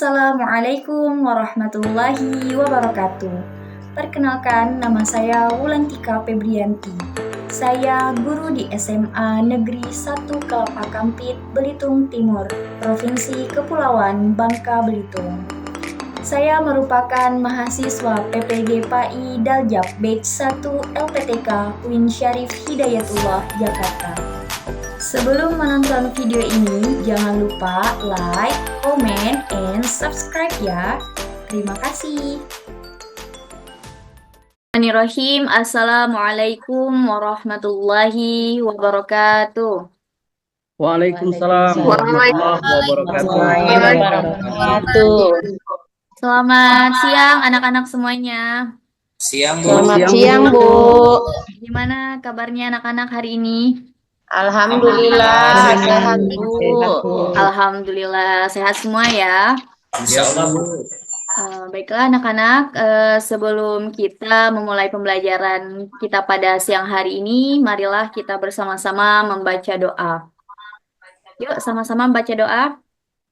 Assalamualaikum warahmatullahi wabarakatuh. Perkenalkan, nama saya Wulantika Febrianti. Saya guru di SMA Negeri 1 Kelapa Kampit, Belitung Timur, Provinsi Kepulauan Bangka Belitung. Saya merupakan mahasiswa PPG PAI Daljab Batch 1 LPTK UIN Syarif Hidayatullah, Jakarta. Sebelum menonton video ini, jangan lupa like, comment, and subscribe ya. Terima kasih. Bismillahirrahmanirrahim. Assalamualaikum warahmatullahi wabarakatuh. Waalaikumsalam warahmatullahi wabarakatuh. Selamat siang anak-anak semuanya. Siang, Bu. Selamat siang, Bu. Gimana kabarnya anak-anak hari ini? Alhamdulillah sehat, Bu. Alhamdulillah sehat semua ya. Insya Allah, Bu. Baiklah anak-anak, sebelum kita memulai pembelajaran kita pada siang hari ini, marilah kita bersama-sama membaca doa. Yuk sama-sama membaca doa.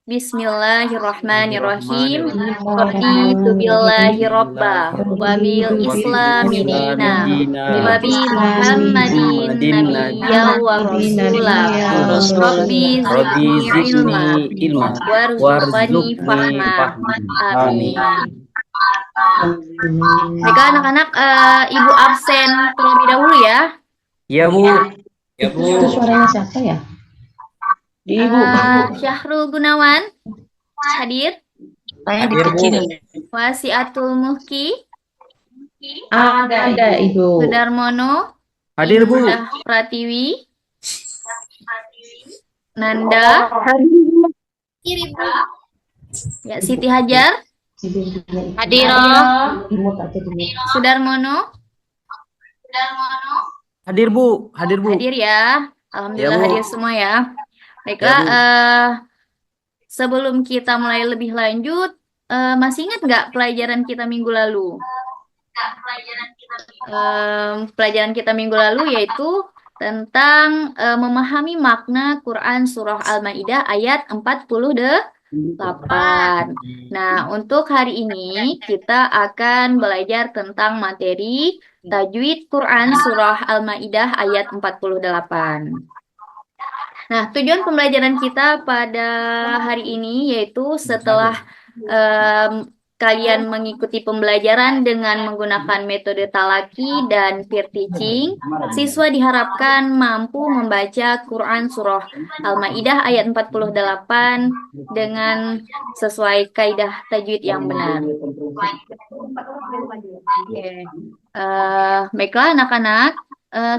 Bismillahirrahmanirrahim. Raditu billahi robba wa bil islami dina wa bi Muhammadin nabiyya wa rasula. Rabbi zidni ilma warzuqni fahma. Amin. Baiklah anak-anak, Ibu absen terlebih dahulu ya. Ya, Bu. Ya, Bu. Itu suaranya siapa ya? Ibu. Syahrul Gunawan hadir. Hadir, Bu. Wasiatul Muhki Ada Ibu. Sudarmono Hadir, Bu. Indah Pratiwi Nanda ya, Siti Hajar Hadir. Sudarmono Hadir, Bu. Hadir, Bu. hadir ya. Alhamdulillah Ya, Bu. hadir semua ya. Baiklah, sebelum kita mulai lebih lanjut, masih ingat nggak pelajaran kita minggu lalu? Pelajaran kita minggu lalu yaitu tentang memahami makna Quran Surah Al-Ma'idah ayat 48. Nah, untuk hari ini kita akan belajar tentang materi tajwid Quran Surah Al-Ma'idah ayat 48. Nah, tujuan pembelajaran kita pada hari ini yaitu setelah kalian mengikuti pembelajaran dengan menggunakan metode talaki dan peer teaching, siswa diharapkan mampu membaca Quran Surah Al-Ma'idah ayat 48 dengan sesuai kaidah tajwid yang benar. Oke. Baiklah anak-anak,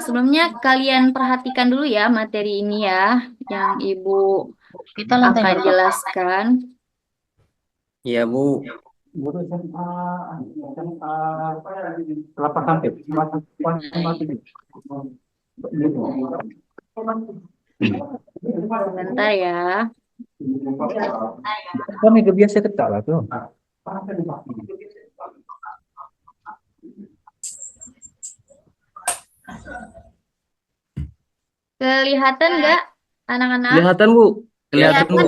sebelumnya kalian perhatikan dulu ya materi ini ya, yang Ibu akan jelaskan. Ya, Bu. Kelapa Kampit. Sebentar ya. Kan itu biasa ketak lah tuh. Kelihatan nggak anak-anak? Kelihatan, Bu. Kelihatan, Bu.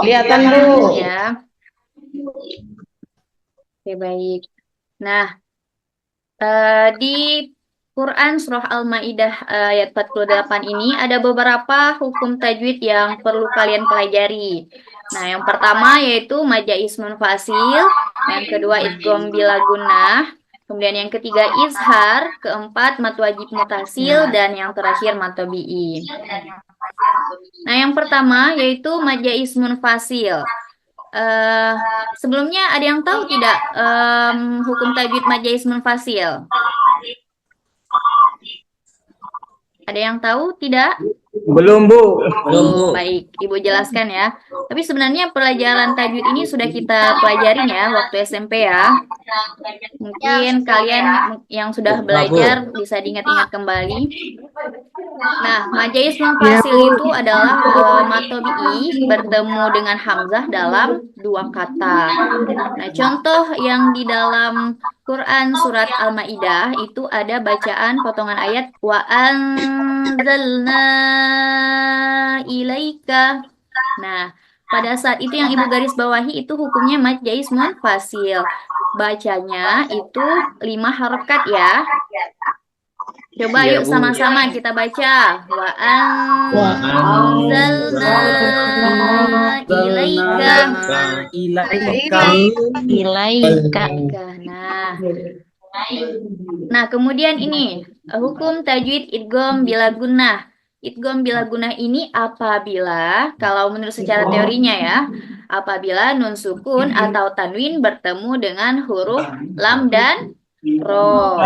Kelihatan, Bu. Ya. Oke, baik. Nah, di Quran Surah Al-Ma'idah ayat 48 ini ada beberapa hukum tajwid yang perlu kalian pelajari. Nah, yang pertama yaitu majais munfasil, yang kedua idgham bila gunnah, kemudian yang ketiga izhar, keempat mad wajib mutasil, dan yang terakhir mad tabi'i. Nah, yang pertama yaitu majais munfasil. Sebelumnya ada yang tahu tidak hukum tajwid majais munfasil? Ada yang tahu tidak? Belum, Bu. Baik, Ibu jelaskan ya. Tapi sebenarnya pelajaran tajwid ini sudah kita pelajarin ya waktu SMP ya. Mungkin kalian yang sudah belajar bisa diingat-ingat kembali. Nah, majais munfasil itu adalah mad tabi'i bertemu dengan hamzah dalam dua kata. Nah, contoh yang di dalam Quran surat Al-Ma'idah itu ada bacaan potongan ayat wa anzalna ilaika. Nah, pada saat itu yang Ibu garis bawahi itu hukumnya mad jaiz munfasil. Bacanya itu 5 harokat ya. Coba Iya, yuk Bu. sama-sama kita baca. Wa Wa anzalna ilaika. Ilaika. ilaika. Nah, nah kemudian ini hukum tajwid idgham bila gunnah. Idgham bila gunnah ini apabila, kalau menurut secara teorinya ya, apabila nun sukun atau tanwin bertemu dengan huruf lam dan ro.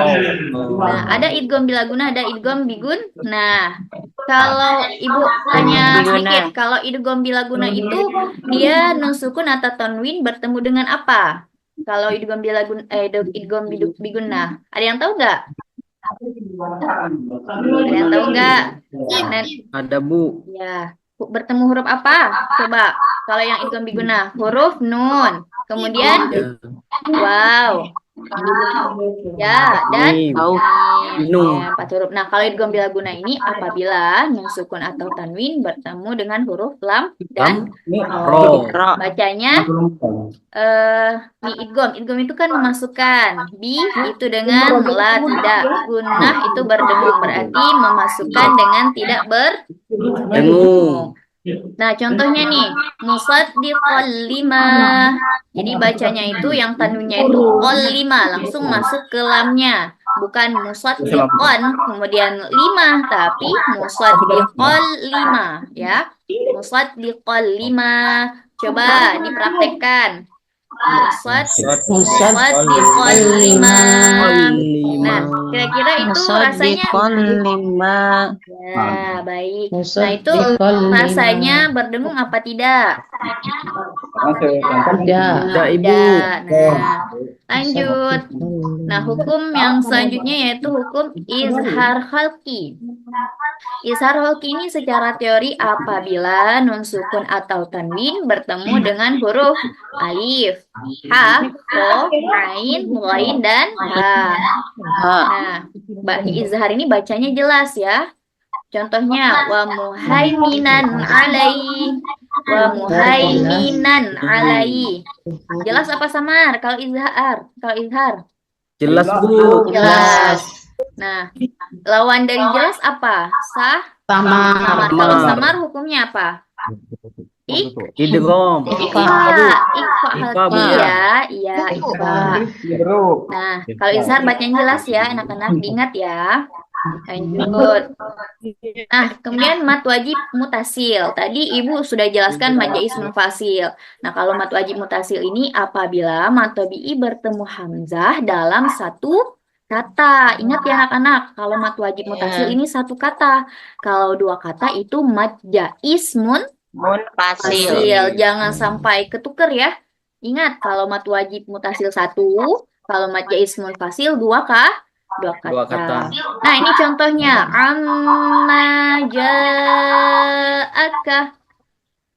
Nah, ada idgham bila gunnah, ada idgham bigun. Nah, kalau Ibu tanya sedikit, kalau idgham bila gunnah itu dia nun sukun atau tanwin bertemu dengan apa? Kalau idgham bila idgham bigunnah, ada yang tahu nggak? Ada yang tahu nggak? Nah, Ada, Bu. ya, bertemu huruf apa? Coba. Kalau yang idgham bigunnah, huruf nun. Kemudian Ya. wow. Ya, dan Mim. mim. Nun. Ya, 4 huruf. Nah, kalau idgham bila gunnah ini apabila nun sukun atau tanwin bertemu dengan huruf lam dan Ro. bacanya di idgham. Idgham itu kan memasukkan. Bi itu dengan la tidak. Gunnah itu berdengung, berarti memasukkan dengan tidak berdengung. Nah, contohnya nih, musaddiqal lima. Jadi bacanya itu yang tanwinnya itu qol lima, langsung masuk ke lamnya. Bukan musaddiqon kemudian lima, tapi musaddiqal lima ya. Musaddiqal lima. Coba dipraktekkan. Musaddiqal lima. Nah, kira-kira itu rasanya ya, baik. Nah, itu rasanya berdengung apa tidak? Tidak. Tidak, Ibu. Tidak. Nah, lanjut. Nah, hukum yang selanjutnya yaitu hukum izhar khalqi. Izhar khalqi ini secara teori apabila nun sukun atau tanwin bertemu dengan huruf alif, ha, ko, ain, ghain, dan ha. Nah, izhar ini bacanya jelas ya. Contohnya wa muhaiminan alaihi, wa muhaiminan alaihi. Jelas apa samar kalau izhar? Kalau izhar? Jelas, Bu. Jelas. Nah, lawan dari jelas apa? Samar. Sama. Kalau samar hukumnya apa? Idgham. Ikfa halqi ya. Iya, ikfa. Nah, kalau izhar bacanya jelas ya, anak-anak diingat ya. Lanjut. Nah, kemudian mat wajib mutasil. Tadi Ibu sudah jelaskan mad jaiz munfasil. Nah, kalau mat wajib mutasil ini apabila mat tabi'i bertemu hamzah dalam satu kata. Ingat ya anak-anak, kalau mat wajib mutasil ini satu kata. Kalau 2 kata itu mad jaiz munfasil. Jangan sampai ketuker ya. Ingat, kalau mat wajib mutasil 1, kalau mad jaiz munfasil 2 kata. 2 kata. Nah, ini contohnya. Amma ja'aka.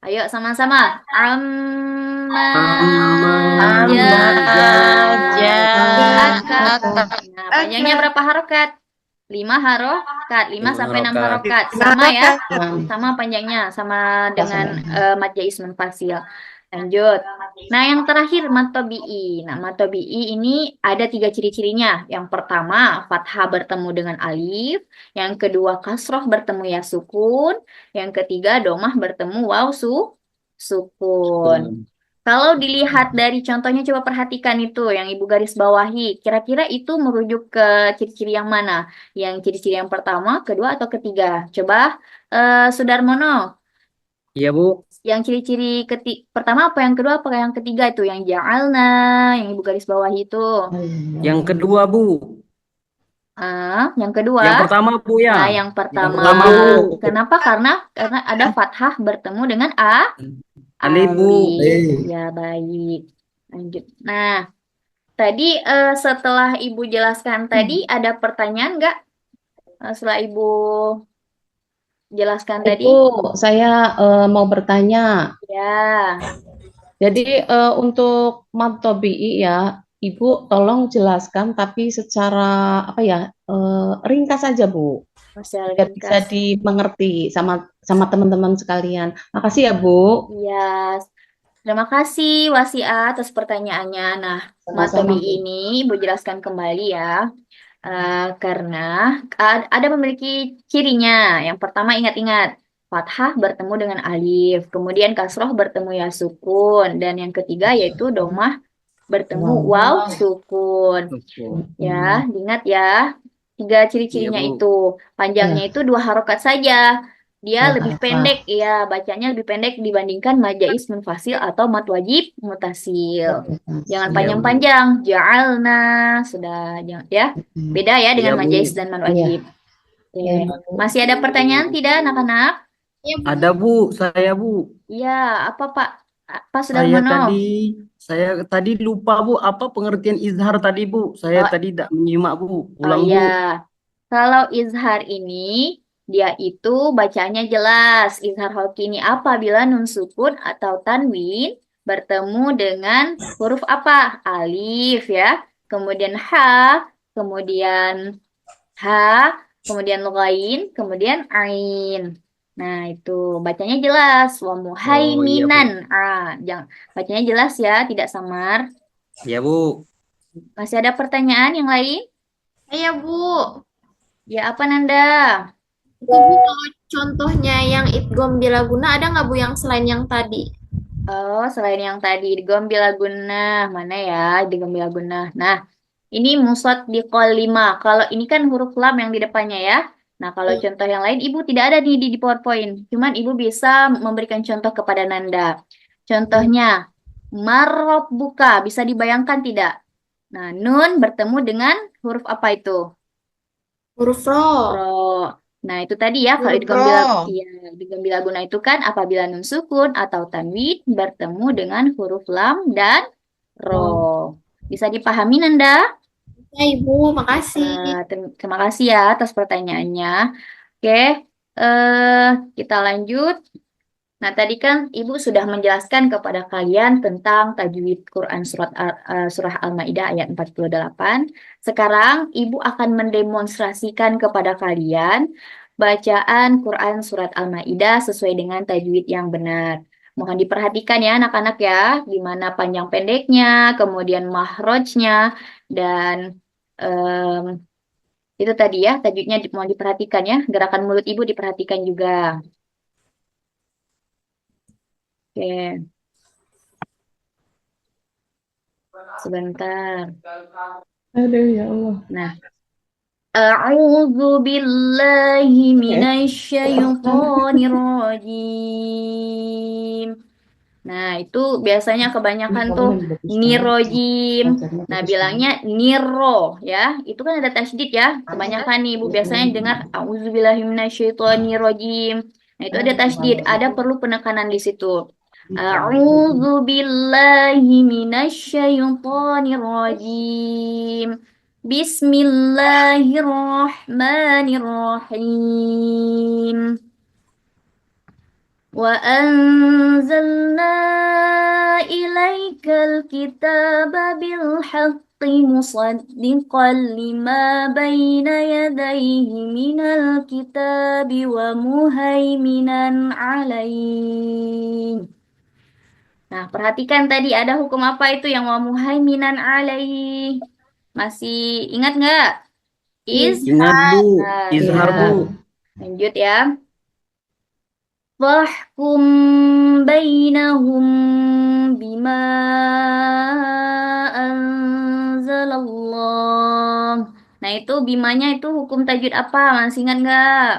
Ayo sama-sama. Amma ja'aka. Nah, panjangnya berapa harokat? 5 harokat. 5 sampai 6 harokat. Sama ya? Sama panjangnya. Sama dengan mad jaiz munfasil. Lanjut. Nah, yang terakhir mad tabi'i. Nah, mad tabi'i ini ada 3 ciri-cirinya. Yang pertama, fathah bertemu dengan alif. Yang kedua, kasroh bertemu ya sukun. Yang ketiga, domah bertemu waw sukun. Kalau dilihat dari contohnya, coba perhatikan itu yang Ibu garis bawahi. Kira-kira itu merujuk ke ciri-ciri yang mana? Yang ciri-ciri yang pertama, kedua, atau ketiga? Coba, Sudarmono. Iya, Bu. Yang ciri-ciri pertama apa, yang kedua apa, yang ketiga itu yang ja'alna, yang Ibu garis bawahi itu. Yang kedua, Bu. Yang kedua. Yang pertama, Bu ya. Nah, yang pertama. Bu. Kenapa? Karena ada fathah bertemu dengan Alif, Bu. Ya, baik. Lanjut. Nah, tadi setelah Ibu jelaskan tadi ada pertanyaan nggak? Setelah Ibu jelaskan tadi. Itu saya mau bertanya. Ya. Jadi untuk mad tabi'i ya, Ibu tolong jelaskan tapi secara apa ya, ringkas saja, Bu, Masalah biar bisa ringkas. dimengerti sama sama teman-teman sekalian. Makasih ya, Bu. Ya, terima kasih Wasia atas pertanyaannya. Nah, Sama-sama, matobi Bu. ini Ibu jelaskan kembali ya. Karena ada memiliki cirinya. Yang pertama ingat-ingat, fathah bertemu dengan alif, kemudian kasroh bertemu ya sukun, dan yang ketiga yaitu domah bertemu Wow. waw sukun. Ya, diingat ya. Tiga Iya ciri-cirinya Bu. itu. Panjangnya Ya, itu dua harokat saja. Dia dua lebih harakat. pendek, ya. Bacanya lebih pendek dibandingkan majais munfasil atau mad wajib mutasil. Jangan Iya Bu. panjang-panjang. Ja'alna. Sudah, ya. Beda ya Iya dengan Bu. majais dan mad Iya, wajib. Oke. ya, Bu. Masih ada pertanyaan tidak, anak-anak? Ada Bu, saya Bu. Iya, apa Pak? Pak Saya Sudarmono? tadi saya tadi lupa Bu, apa pengertian izhar tadi Bu? Saya Oh, tadi tidak menyimak Bu. oh Ulang iya. Bu. Kalau izhar ini, dia itu bacanya jelas. Izhar hoki ini apabila nun sukun atau tanwin bertemu dengan huruf apa? Alif ya. Kemudian kemudian ha, kemudian ghain, kemudian ain. Nah, itu bacanya jelas. Wa Oh iya Bu. muhaiminan. Jangan bacanya jelas ya, tidak samar. Iya Bu. Masih ada pertanyaan yang lain? Iya, Bu. Ya, apa Nanda? Itu, Bu, kalau contohnya yang idgham bilaguna ada nggak, Bu, yang selain yang tadi? Oh, selain yang tadi idgham bila gunnah, mana ya idgham bila gunnah. Nah, ini musad di qol 5. Kalau ini kan huruf lam yang di depannya ya. Nah, kalau contoh yang lain Ibu tidak ada nih di PowerPoint. Cuman Ibu bisa memberikan contoh kepada Nanda. Contohnya, marrob buka, bisa dibayangkan tidak? Nah, nun bertemu dengan huruf apa itu? Huruf ro. Ro. Nah, itu tadi ya, kalau Huruf idgham ro. bila, iya, idgham bila guna itu kan apabila nun sukun atau tanwin bertemu dengan huruf lam dan ro. Bisa dipahami, Nanda? Ya, Ibu, makasih. Terima kasih ya atas pertanyaannya. Oke, eh, kita lanjut. Nah, tadi kan Ibu sudah menjelaskan kepada kalian tentang tajwid Quran surah Al-Maidah ayat 48. Sekarang Ibu akan mendemonstrasikan kepada kalian bacaan Quran surat Al-Maidah sesuai dengan tajwid yang benar. Mohon diperhatikan ya anak-anak ya, gimana panjang pendeknya, kemudian mahrojnya, dan em, itu tadi ya, tajwidnya mohon diperhatikan ya, gerakan mulut Ibu diperhatikan juga. Oke. Sebentar. Aduh, ya Allah. Nah, a'udzu billahi minasyaitonir rajim. Nah, itu biasanya kebanyakan tuh nirojim. Nah, bilangnya niro ya. Itu kan ada tasydid ya. Kebanyakan nih Ibu biasanya dengar a'udzu billahi minasyaitonir rajim. Nah, itu ada tasydid, ada perlu penekanan di situ. A'udzu billahi minasyaitonir rajim. Bismillahirrahmanirrahim. وأنزلنا إليك الكتاب بالحق مصدقا لما بين يديه من الكتاب ومهيمنا عليه. Nah, perhatikan tadi ada hukum apa itu yang wa muhaiminan alaihi. Masih ingat nggak? Ingat Bu. Izhar Ya. Bu. Lanjut ya. Fahkum bainahum bima anzalallah. Nah, itu bimanya itu hukum tajwid apa? Masih ingat nggak?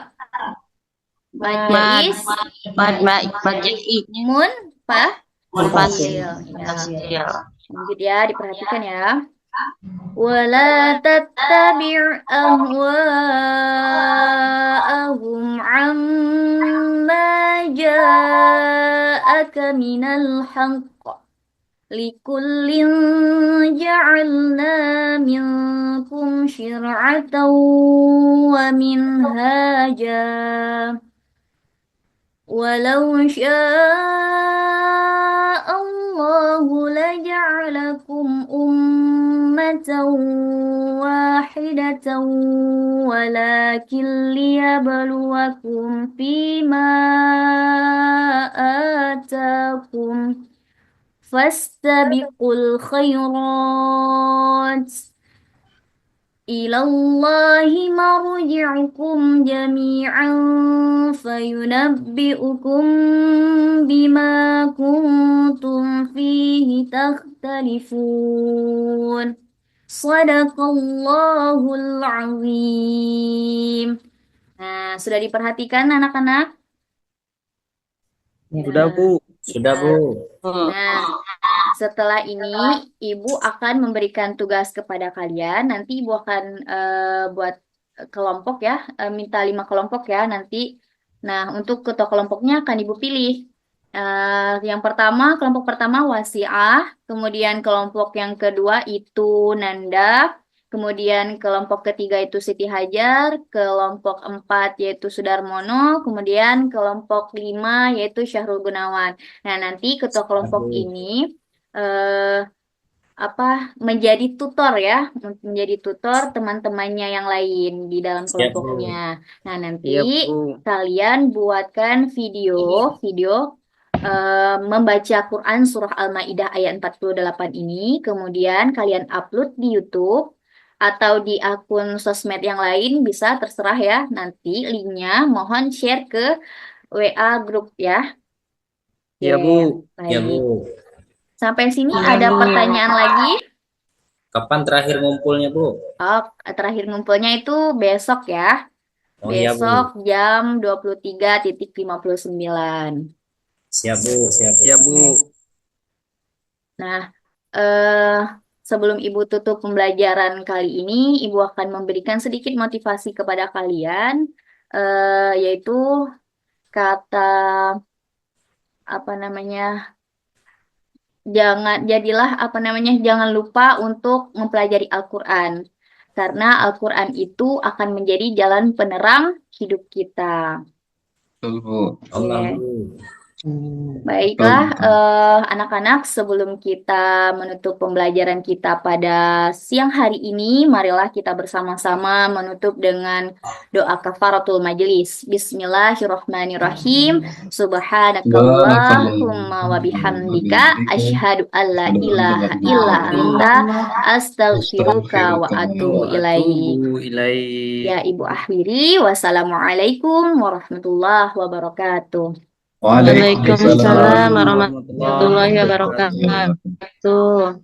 Majais, Majai. mun, pa, Munfasil. ya. Munfasil. Lanjut ya, diperhatikan ya. ولا تتبع أهواءهم عما جاءك من الحق لكل جعلنا منكم شرعة ومنهاجا ولو شاء الله لجعلكم أمة واحدة ولكن ليبلوكم فيما آتاكم فاستبقوا الخيرات إلى الله مرجعكم جميعا فينبئكم بما كنتم فيه تختلفون Sadaqallahul azim. Nah, sudah diperhatikan anak-anak? Sudah Bu. Sudah, Bu. Nah, setelah ini Ibu akan memberikan tugas kepada kalian. Nanti Ibu akan buat kelompok ya, minta 5 kelompok ya nanti. Nah, untuk ketua kelompoknya akan Ibu pilih. Yang pertama, kelompok pertama Wasi'ah, kemudian kelompok yang kedua itu Nanda, kemudian kelompok ketiga itu Siti Hajar, kelompok 4 yaitu Sudarmono, kemudian kelompok 5 yaitu Syahrul Gunawan. Nah, nanti ketua kelompok ini menjadi tutor ya, menjadi tutor teman-temannya yang lain di dalam Siap, Bu. kelompoknya. Nah, nanti Iya Bu. kalian buatkan video membaca Quran surah Al-Maidah ayat 48 ini, kemudian kalian upload di YouTube atau di akun sosmed yang lain, bisa terserah ya. Nanti linknya mohon share ke WA grup ya. Iya Bu. Ya, Baik. Bu. Sampai sini Iya, ada Bu. pertanyaan lagi? Kapan terakhir ngumpulnya, Bu? Oh, terakhir ngumpulnya itu besok ya. Oh iya, Bu. Besok jam 23.59. Siap, Bu. Siap. Siap Bu. Nah, sebelum Ibu tutup pembelajaran kali ini, Ibu akan memberikan sedikit motivasi kepada kalian, yaitu kata jangan lupa untuk mempelajari Al-Quran, karena Al-Quran itu akan menjadi jalan penerang hidup kita. Allah, Oke. Bu. Baiklah, anak-anak, sebelum kita menutup pembelajaran kita pada siang hari ini, marilah kita bersama-sama menutup dengan doa kafaratul majelis. Bismillahirrahmanirrahim. Subhanakallahumma wa bihamdika asyhadu an la ilaha illa anta astaghfiruka wa atubu ilaik. Ya, Ibu akhiri. Wassalamualaikum warahmatullahi wabarakatuh. Waalaikumsalam warahmatullahi wabarakatuh.